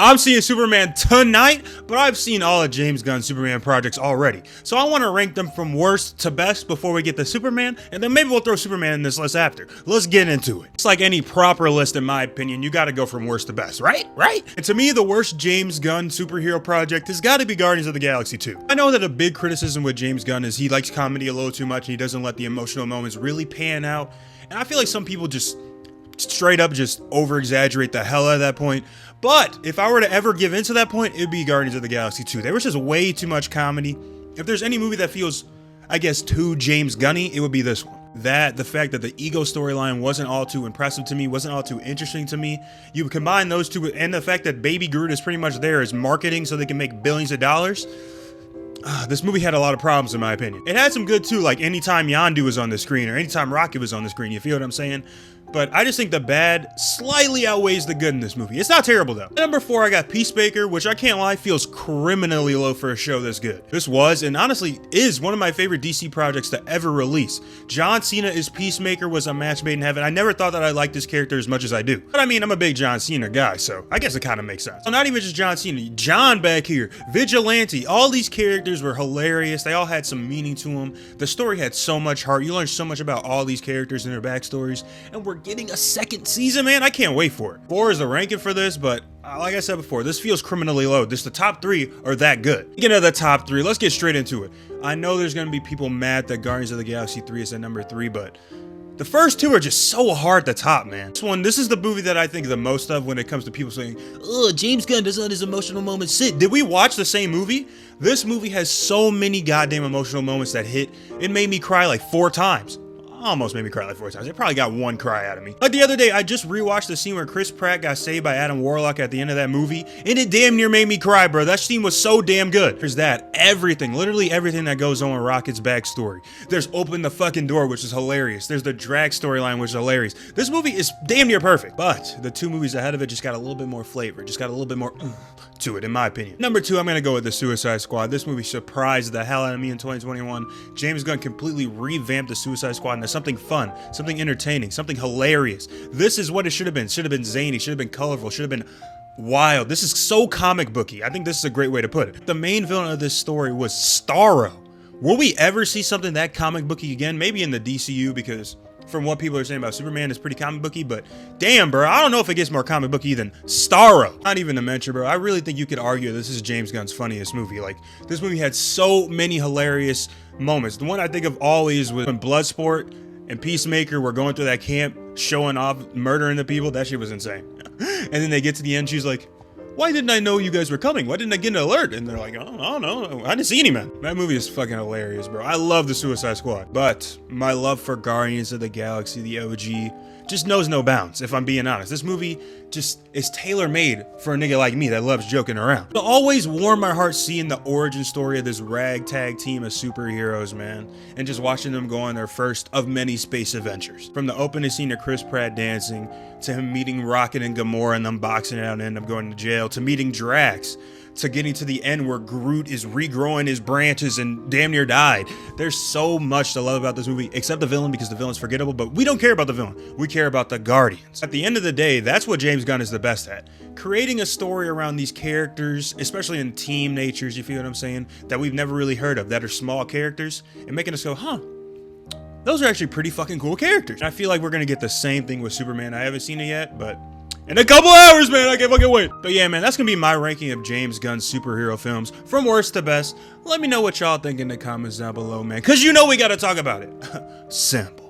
I'm seeing Superman tonight, but I've seen all of James Gunn's Superman projects already. So I want to rank them from worst to best before we get to Superman, and then maybe we'll throw Superman in this list after. Let's get into it. It's like any proper list, in my opinion, you gotta go from worst to best, right? And to me, the worst James Gunn superhero project has gotta be Guardians of the Galaxy 2. I know that a big criticism with James Gunn is he likes comedy a little too much and he doesn't let the emotional moments really pan out. And I feel like some people just straight up just over exaggerate the hell out of that point. But if I were to ever give into that point, it'd be Guardians of the Galaxy 2. There was just way too much comedy. If there's any movie that feels, I guess, too James Gunny, it would be this one. The fact that the ego storyline wasn't all too impressive to me, wasn't all too interesting to me. You combine those two, and the fact that Baby Groot is pretty much there as marketing so they can make billions of dollars. This movie had a lot of problems in my opinion. It had some good too, like anytime Yondu was on the screen or anytime Rocket was on the screen, you feel what I'm saying? But I just think the bad slightly outweighs the good in this movie. It's not terrible though. At number 4, I got Peacemaker, which I can't lie, feels criminally low for a show this good. This was, and honestly is, one of my favorite DC projects to ever release. John Cena as Peacemaker was a match made in heaven. I never thought that I liked this character as much as I do. But I mean, I'm a big John Cena guy, so I guess it kind of makes sense. So not even just John Cena, John back here, Vigilante, all these characters were hilarious. They all had some meaning to them. The story had so much heart. You learned so much about all these characters and their backstories, and we're getting a second season, man. I can't wait for it. 4 is the ranking for this, but like I said before, this feels criminally low. This the top 3 are that good. Speaking of the top 3, let's get straight into it. I know there's gonna be people mad that Guardians of the Galaxy 3 is at number 3, but the first 2 are just so hard to top, man. This is the movie that I think the most of when it comes to people saying, oh, James Gunn doesn't let his emotional moments sit. Did we watch the same movie? This movie has so many goddamn emotional moments that hit. It made me cry like 4 times. Almost made me cry like 4 times. It probably got 1 cry out of me. Like the other day, I just rewatched the scene where Chris Pratt got saved by Adam Warlock at the end of that movie, and it damn near made me cry, bro. That scene was so damn good. There's that. Everything, literally everything that goes on with Rocket's backstory. There's Open the Fucking Door, which is hilarious. There's the drag storyline, which is hilarious. This movie is damn near perfect, but the 2 movies ahead of it just got a little bit more flavor, just got a little bit more to it, in my opinion. Number 2, I'm gonna go with The Suicide Squad. This movie surprised the hell out of me in 2021. James Gunn completely revamped The Suicide Squad into something fun, something entertaining, something hilarious. This is what it should have been. Should have been zany, should have been colorful, should have been wild. This is so comic booky. I think this is a great way to put it. The main villain of this story was Starro. Will we ever see something that comic booky again? Maybe in the DCU, because from what people are saying about Superman, it's pretty comic booky, but damn, bro, I don't know if it gets more comic booky than Starro. Not even to mention, bro, I really think you could argue this is James Gunn's funniest movie. Like, this movie had so many hilarious moments. The one I think of always was when Bloodsport and Peacemaker were going through that camp, showing off, murdering the people. That shit was insane. And then they get to the end, she's like, why didn't I know you guys were coming? Why didn't I get an alert? And they're like, oh, I don't know. I didn't see any man. That movie is fucking hilarious, bro. I love The Suicide Squad. But my love for Guardians of the Galaxy, the OG, just knows no bounds, if I'm being honest. This movie just is tailor-made for a nigga like me that loves joking around. It'll always warm my heart seeing the origin story of this ragtag team of superheroes, man, and just watching them go on their first of many space adventures. From the opening scene of Chris Pratt dancing, to him meeting Rocket and Gamora and them boxing it out and end up going to jail, to meeting Drax, to getting to the end where Groot is regrowing his branches and damn near died. There's so much to love about this movie, except the villain, because the villain's forgettable, but we don't care about the villain. We care about the Guardians. At the end of the day, that's what James Gunn is the best at. Creating a story around these characters, especially in team natures, you feel what I'm saying, that we've never really heard of, that are small characters, and making us go, huh, those are actually pretty fucking cool characters. And I feel like we're gonna get the same thing with Superman. I haven't seen it yet, but in a couple hours, man, I can't fucking wait. But yeah, man, that's gonna be my ranking of James Gunn's superhero films from worst to best. Let me know what y'all think in the comments down below, man, because you know we gotta talk about it. Simple.